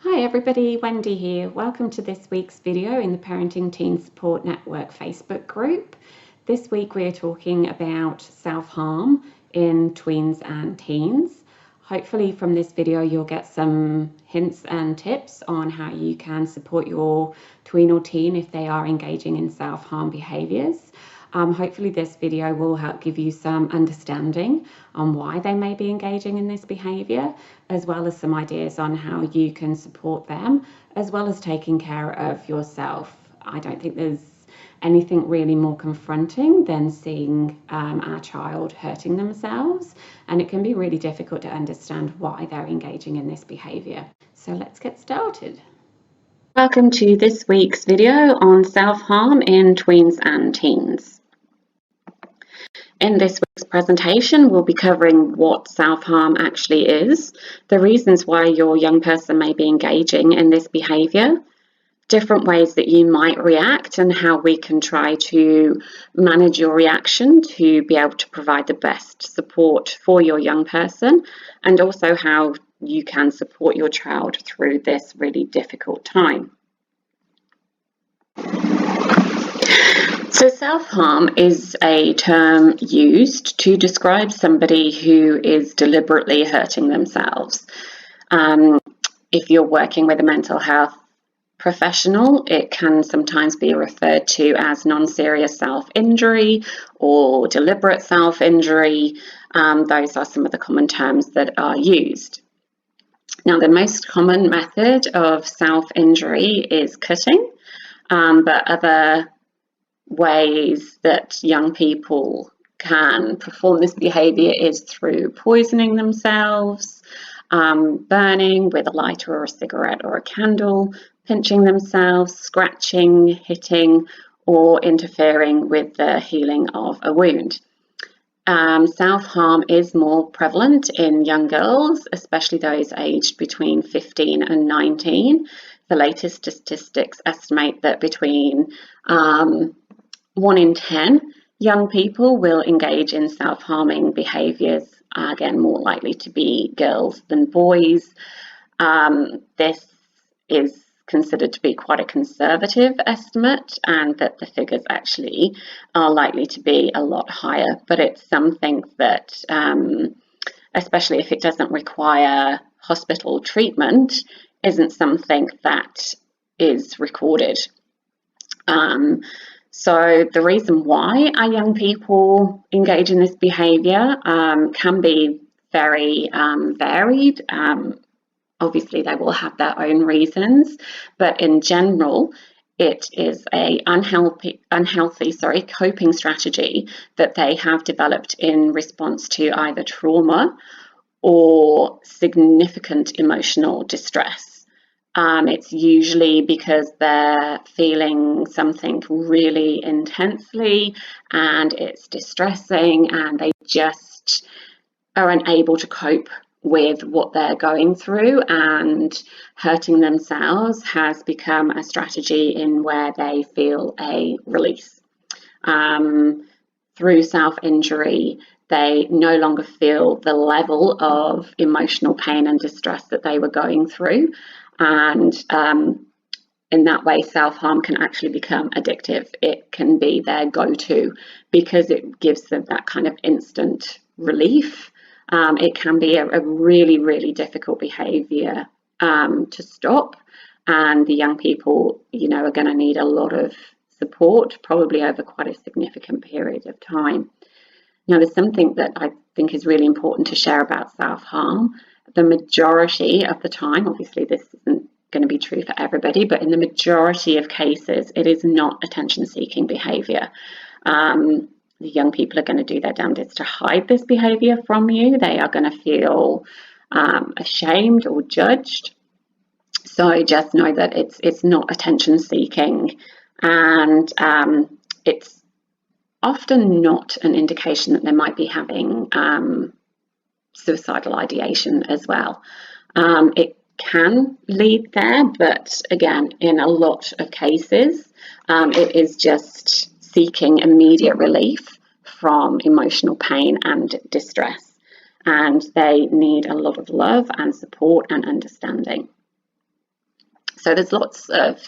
Hi everybody, Wendy here. Welcome to this week's video in the Parenting Teen Support Network Facebook group. This week we are talking about self-harm in tweens and teens. Hopefully from this video you'll get some hints and tips on how you can support your tween or teen if they are engaging in self-harm behaviours. Hopefully this video will help give you some understanding on why they may be engaging in this behaviour, as well as some ideas on how you can support them, as well as taking care of yourself. I don't think there's anything really more confronting than seeing our child hurting themselves, and it can be really difficult to understand why they're engaging in this behaviour. So let's get started. Welcome to this week's video on self-harm in tweens and teens. In this week's presentation, we'll be covering what self-harm actually is, the reasons why your young person may be engaging in this behaviour, different ways that you might react and how we can try to manage your reaction to be able to provide the best support for your young person, and also how you can support your child through this really difficult time. So self-harm is a term used to describe somebody who is deliberately hurting themselves. If you're working with a mental health professional, it can sometimes be referred to as non-serious self-injury or deliberate self-injury. Those are some of the common terms that are used. Now, the most common method of self-injury is cutting, but other ways that young people can perform this behaviour is through poisoning themselves, burning with a lighter or a cigarette or a candle, pinching themselves, scratching, hitting, or interfering with the healing of a wound. Self-harm is more prevalent in young girls, especially those aged between 15 and 19. The latest statistics estimate that between 1 in 10 young people will engage in self-harming behaviours, again more likely to be girls than boys. This is considered to be quite a conservative estimate, and that the figures actually are likely to be a lot higher, but it's something that, especially if it doesn't require hospital treatment, isn't something that is recorded. So the reason why our young people engage in this behaviour can be very varied. Obviously, they will have their own reasons, but in general, it is a unhealthy coping strategy that they have developed in response to either trauma or significant emotional distress. It's usually because they're feeling something really intensely and it's distressing, and they just are unable to cope with what they're going through, and hurting themselves has become a strategy in where they feel a release. Through self-injury, they no longer feel the level of emotional pain and distress that they were going through, and in that way self-harm can actually become addictive. It can be their go-to because it gives them that kind of instant relief. It can be a really, really difficult behaviour to stop, and the young people, are going to need a lot of support, probably over quite a significant period of time. Now, there's something that I think is really important to share about self-harm. The majority of the time, obviously this isn't going to be true for everybody, but in the majority of cases, it is not attention-seeking behaviour. The young people are going to do their damnedest to hide this behaviour from you. They are going to feel ashamed or judged. So just know that it's not attention-seeking, and it's often not an indication that they might be having suicidal ideation as well. It can lead there, but again, in a lot of cases, it is just seeking immediate relief from emotional pain and distress, and they need a lot of love and support and understanding. So there's lots of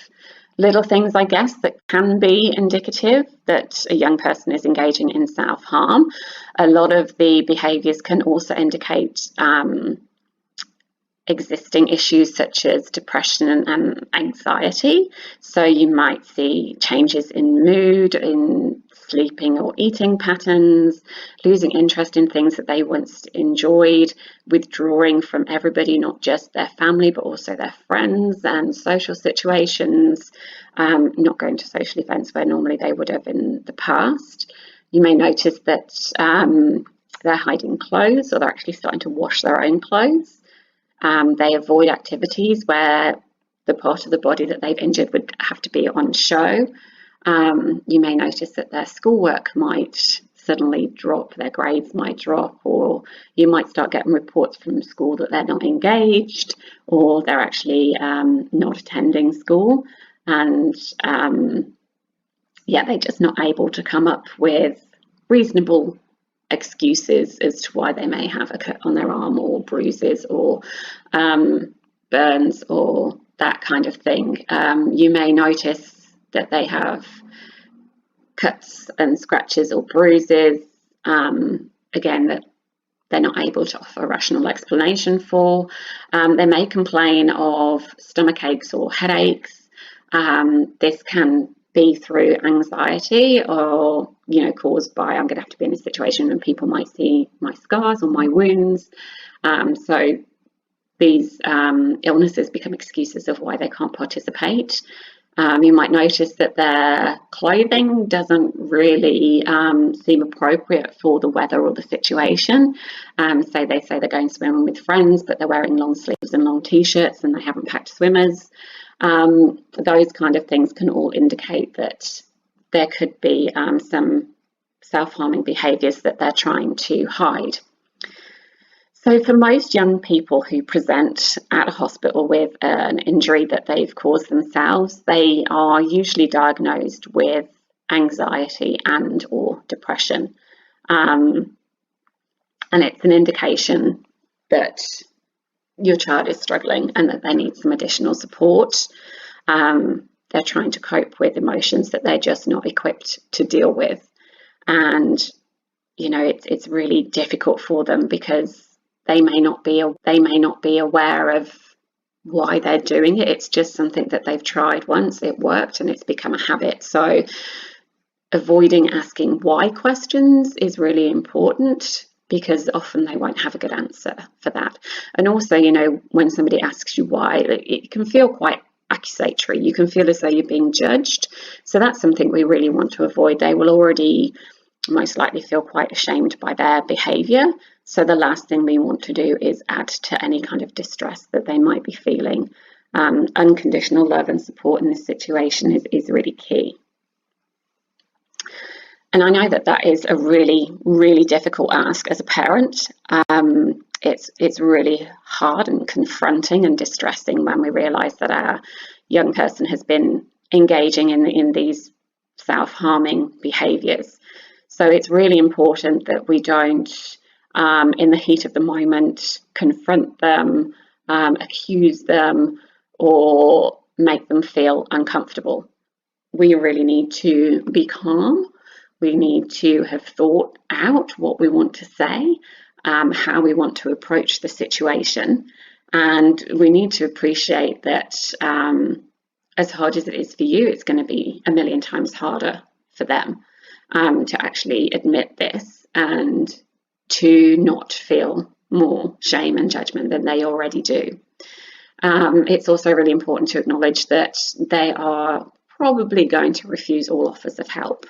little things, I guess, that can be indicative that a young person is engaging in self-harm. A lot of the behaviours can also indicate existing issues such as depression and anxiety. So you might see changes in mood, in sleeping or eating patterns, losing interest in things that they once enjoyed, withdrawing from everybody, not just their family, but also their friends and social situations, not going to social events where normally they would have in the past. You may notice that they're hiding clothes, or they're actually starting to wash their own clothes. They avoid activities where the part of the body that they've injured would have to be on show. You may notice that their schoolwork might suddenly drop, their grades might drop, or you might start getting reports from school that they're not engaged, or they're actually not attending school, and they're just not able to come up with reasonable excuses as to why they may have a cut on their arm, or bruises, or burns, or that kind of thing. You may notice that they have cuts and scratches or bruises, again, that they're not able to offer a rational explanation for. They may complain of stomach aches or headaches. This can be through anxiety, or caused by, I'm going to have to be in a situation when people might see my scars or my wounds. So these illnesses become excuses of why they can't participate. You might notice that their clothing doesn't really seem appropriate for the weather or the situation. So they say they're going swimming with friends, but they're wearing long sleeves and long t-shirts, and they haven't packed swimmers. Those kind of things can all indicate that there could be some self-harming behaviours that they're trying to hide. So for most young people who present at a hospital with an injury that they've caused themselves, they are usually diagnosed with anxiety and or depression. And it's an indication that your child is struggling and that they need some additional support. They're trying to cope with emotions that they're just not equipped to deal with. And, it's really difficult for them because they may not be aware of why they're doing it. It's just something that they've tried once, it worked, and it's become a habit. So avoiding asking why questions is really important, because often they won't have a good answer for that. And also, when somebody asks you why, it can feel quite accusatory. You can feel as though you're being judged. So that's something we really want to avoid. They will already most likely feel quite ashamed by their behaviour. So the last thing we want to do is add to any kind of distress that they might be feeling. Unconditional love and support in this situation is really key. And I know that is a really, really difficult ask as a parent. It's really hard and confronting and distressing when we realise that our young person has been engaging in these self-harming behaviours. So it's really important that we don't, in the heat of the moment, confront them, accuse them, or make them feel uncomfortable. We really need to be calm. We need to have thought out what we want to say, how we want to approach the situation. And we need to appreciate that as hard as it is for you, it's going to be a million times harder for them to actually admit this and to not feel more shame and judgment than they already do. It's also really important to acknowledge that they are probably going to refuse all offers of help.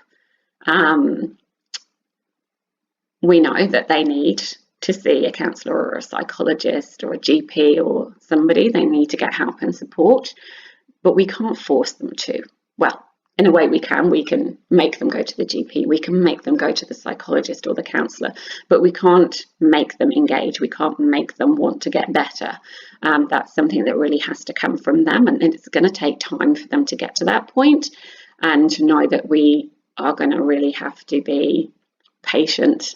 We know that they need to see a counsellor or a psychologist or a GP or somebody. They need to get help and support, but we can't force them to. Well, in a way we can make them go to the GP, we can make them go to the psychologist or the counsellor, but we can't make them engage, we can't make them want to get better. That's something that really has to come from them, and it's going to take time for them to get to that point, and to know that we are going to really have to be patient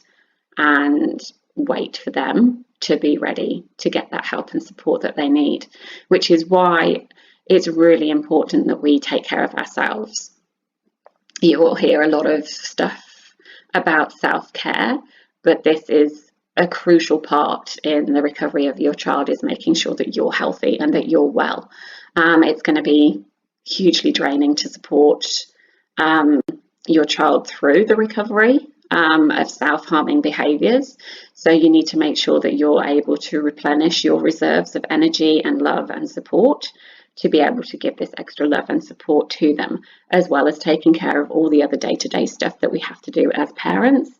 and wait for them to be ready to get that help and support that they need, which is why it's really important that we take care of ourselves. You will hear a lot of stuff about self-care, but this is a crucial part in the recovery of your child, is making sure that you're healthy and that you're well. It's going to be hugely draining to support your child through the recovery of self-harming behaviours. So you need to make sure that you're able to replenish your reserves of energy and love and support to be able to give this extra love and support to them, as well as taking care of all the other day-to-day stuff that we have to do as parents.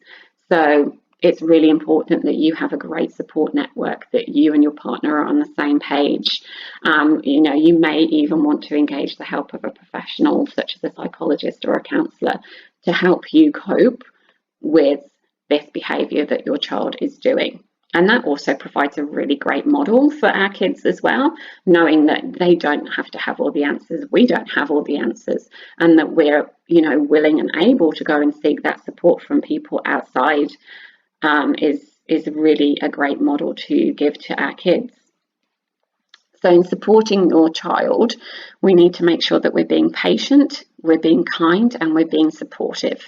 So it's really important that you have a great support network, that you and your partner are on the same page. You may even want to engage the help of a professional, such as a psychologist or a counsellor, to help you cope with this behaviour that your child is doing. And that also provides a really great model for our kids as well, knowing that they don't have to have all the answers. We don't have all the answers, and that we're, willing and able to go and seek that support from people outside is really a great model to give to our kids. So in supporting your child, we need to make sure that we're being patient, we're being kind, and we're being supportive.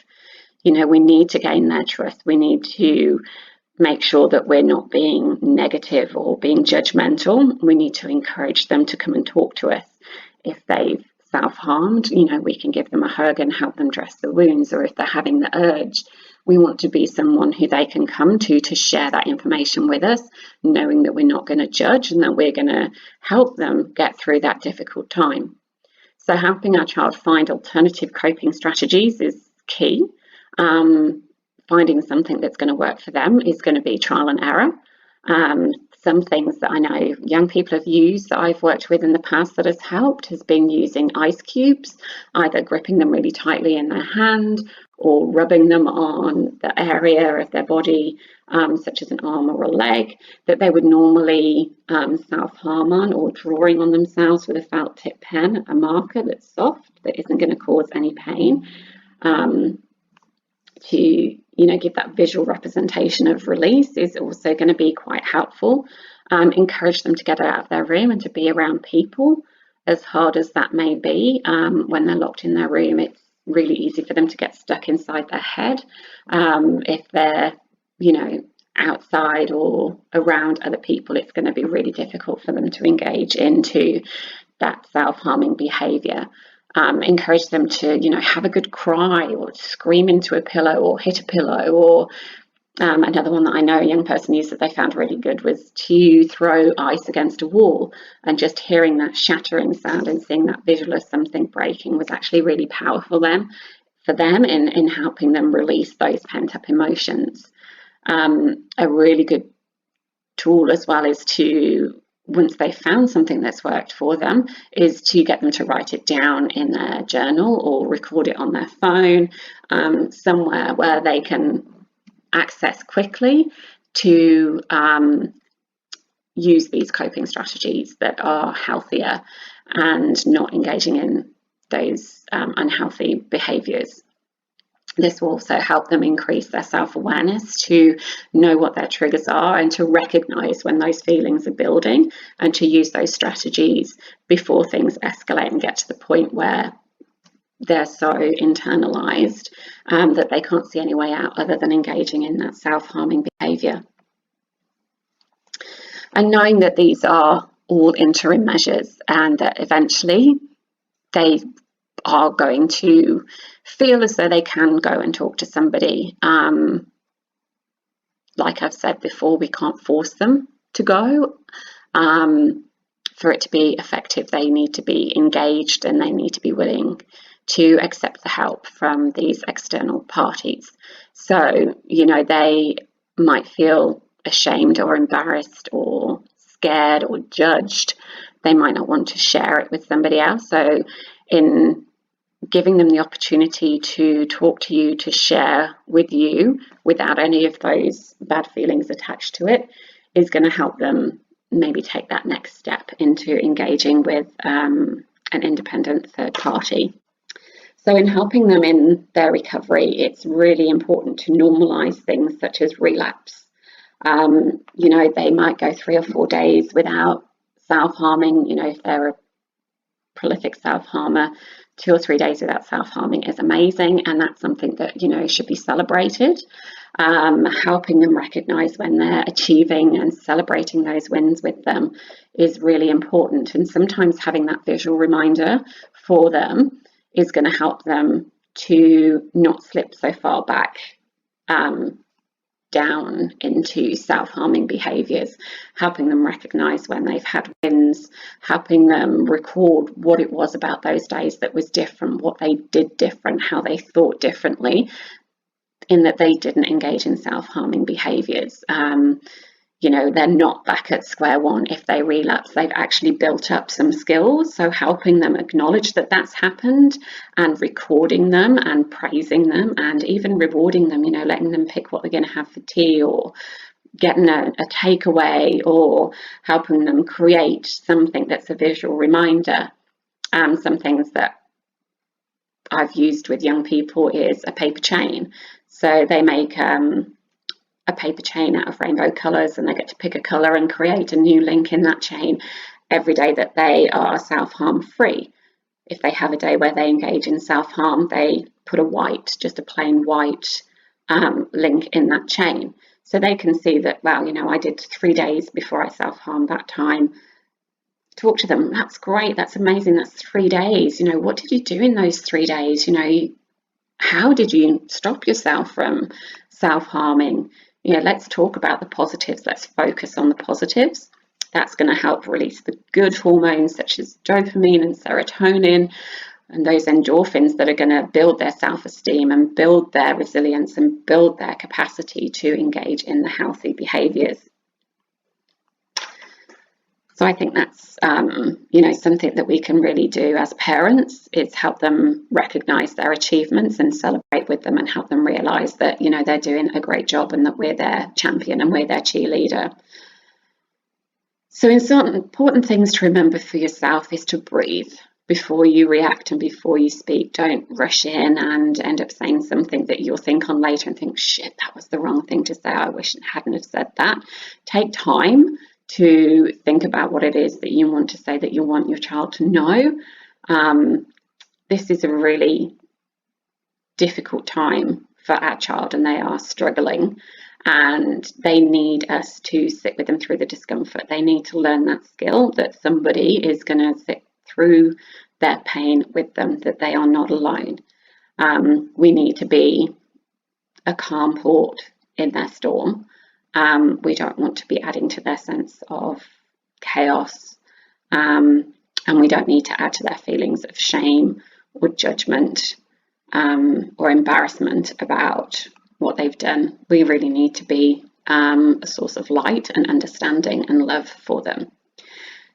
We need to gain their trust. We need to make sure that we're not being negative or being judgmental. We need to encourage them to come and talk to us. If they've self-harmed, we can give them a hug and help them dress the wounds. Or if they're having the urge, we want to be someone who they can come to share that information with us, knowing that we're not going to judge and that we're going to help them get through that difficult time. So helping our child find alternative coping strategies is key. Finding something that's going to work for them is going to be trial and error. Some things that I know young people have used that I've worked with in the past that has helped has been using ice cubes, either gripping them really tightly in their hand or rubbing them on the area of their body, such as an arm or a leg, that they would normally self-harm on, or drawing on themselves with a felt tip pen, a marker that's soft, that isn't going to cause any pain, to give that visual representation of release is also going to be quite helpful. Encourage them to get out of their room and to be around people, as hard as that may be. When they're locked in their room, it's really easy for them to get stuck inside their head. If they're outside or around other people, it's going to be really difficult for them to engage into that self-harming behavior. Encourage them to, have a good cry or scream into a pillow or hit a pillow. Or another one that I know a young person used that they found really good was to throw ice against a wall, and just hearing that shattering sound and seeing that visual of something breaking was actually really powerful for them in helping them release those pent-up emotions. A really good tool as well is to, once they've found something that's worked for them, is to get them to write it down in their journal or record it on their phone, somewhere where they can access quickly to use these coping strategies that are healthier and not engaging in those unhealthy behaviours. This will also help them increase their self-awareness, to know what their triggers are and to recognise when those feelings are building, and to use those strategies before things escalate and get to the point where they're so internalised that they can't see any way out other than engaging in that self-harming behaviour. And knowing that these are all interim measures and that eventually they are going to feel as though they can go and talk to somebody. Like I've said before, we can't force them to go. For it to be effective, they need to be engaged and they need to be willing to accept the help from these external parties. So, they might feel ashamed or embarrassed or scared or judged. They might not want to share it with somebody else. So in giving them the opportunity to talk to you, to share with you without any of those bad feelings attached to it, is going to help them maybe take that next step into engaging with an independent third party. So in helping them in their recovery, it's really important to normalise things such as relapse. They might go 3 or 4 days without self-harming, if they're a prolific self-harmer, 2 or 3 days without self-harming is amazing, and that's something that, you know, should be celebrated. Helping them recognize when they're achieving and celebrating those wins with them is really important. And sometimes having that visual reminder for them is going to help them to not slip so far back down into self-harming behaviors, helping them recognize when they've had wins, helping them record what it was about those days that was different, what they did different, how they thought differently, in that they didn't engage in self-harming behaviors. You know, they're not back at square one if they relapse. They've actually built up some skills. So helping them acknowledge that that's happened and recording them and praising them and even rewarding them, you know, letting them pick what they're going to have for tea, or getting a takeaway, or helping them create something that's a visual reminder. Some things that I've used with young people is a paper chain. So they make a paper chain out of rainbow colours, and they get to pick a colour and create a new link in that chain every day that they are self-harm free. If they have a day where they engage in self-harm, they put a white, just a plain white link in that chain. So they can see that, wow, you know, I did 3 days before I self-harmed that time. Talk to them. That's great. That's amazing. That's 3 days. You know, what did you do in those 3 days? You know, how did you stop yourself from self-harming? You know, let's talk about the positives. Let's focus on the positives. That's going to help release the good hormones such as dopamine and serotonin, and those endorphins that are going to build their self-esteem and build their resilience and build their capacity to engage in the healthy behaviors. So I think that's, you know, something that we can really do as parents, is help them recognize their achievements and celebrate with them, and help them realize that, you know, they're doing a great job and that we're their champion and we're their cheerleader. So some important things to remember for yourself is to breathe before you react and before you speak. Don't rush in and end up saying something that you'll think on later and think, shit, that was the wrong thing to say. I wish I hadn't have said that. Take time to think about what it is that you want to say, that you want your child to know. This is a really difficult time for our child, and they are struggling, and they need us to sit with them through the discomfort. They need to learn that skill, that somebody is going to sit through their pain with them, that they are not alone. We need to be a calm port in their storm. We don't want to be adding to their sense of chaos, and we don't need to add to their feelings of shame or judgment or embarrassment about what they've done. We really need to be a source of light and understanding and love for them.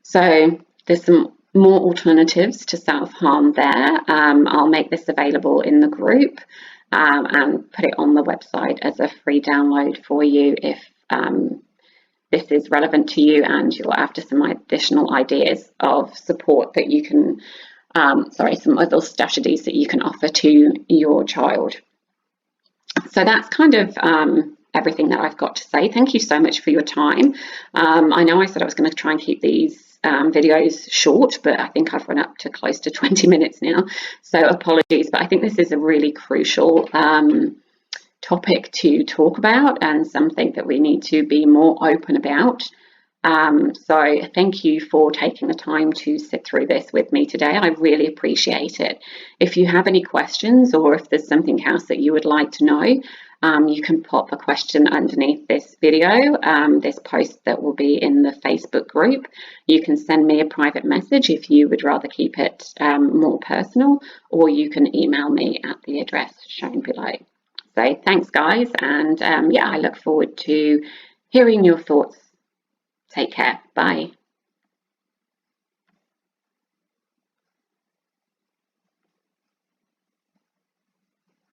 So there's some more alternatives to self-harm there. I'll make this available in the group and put it on the website as a free download for you if this is relevant to you and you're after some additional ideas of support that you can, some other strategies that you can offer to your child. So that's kind of everything that I've got to say. Thank you so much for your time. I know I said I was going to try and keep these videos short, but I think I've run up to close to 20 minutes now, so apologies, but I think this is a really crucial topic to talk about and something that we need to be more open about. So thank you for taking the time to sit through this with me today. I really appreciate it. If you have any questions, or if there's something else that you would like to know, you can pop a question underneath this video, this post that will be in the Facebook group. You can send me a private message if you would rather keep it more personal, or you can email me at the address shown below. So thanks, guys, and yeah, I look forward to hearing your thoughts. Take care. Bye.